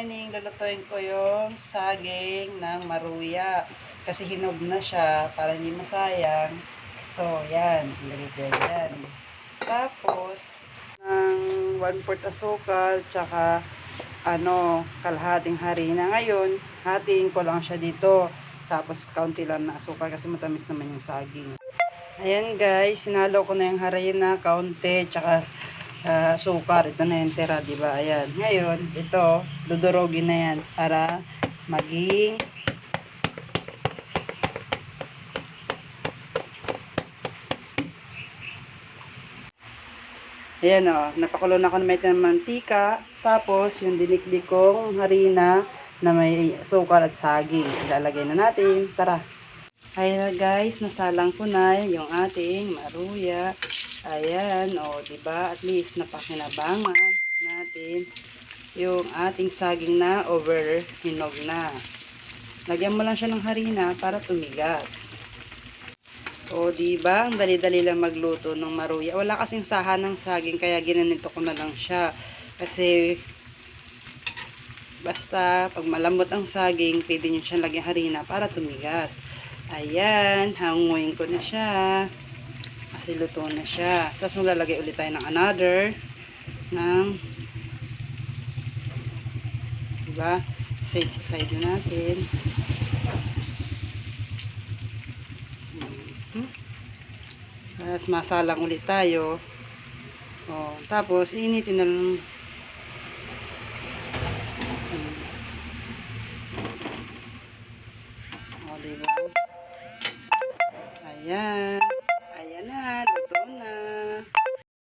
morning, lulutuin ko yung saging ng maruya. Kasi hinog na siya para hindi masayang. Ito, yan. Ilagay yan. Tapos, ng 1/4 asukal, tsaka kalahating harina. Ngayon, hatiin ko lang siya dito. Tapos, kaunti lang na asukal kasi matamis naman yung saging. Ayan guys, sinalo ko na yung harina, kaunti, tsaka sukar. Ito na yung tira, diba? Ayan. Ngayon, ito, dudurogin na yan para maging ayan o, napakulo na ako na may mantika. Tapos, yung dinikdik kong harina na may sukar at saging. Ilalagay na natin. Tara! Ayan guys, nasalang ko na yung ating maruya. Ayan, o, diba? At least napakinabangan natin yung ating saging na hinog na. Lagyan mo lang siya ng harina para tumigas. O, diba? Ang dali-dali lang magluto ng maruya. Wala kasing saha ng saging, kaya ginanito ko na lang siya. Kasi, basta, pag malambot ang saging, pwede nyo siyang lagyan harina para tumigas. Ayan, hanguin ko na siya. Kasi luto na siya. Tapos maglalagay ulit tayo ng another diba? Side natin. Tapos masalang ulit tayo. O, tapos initin na lang. O, diba? Ayan.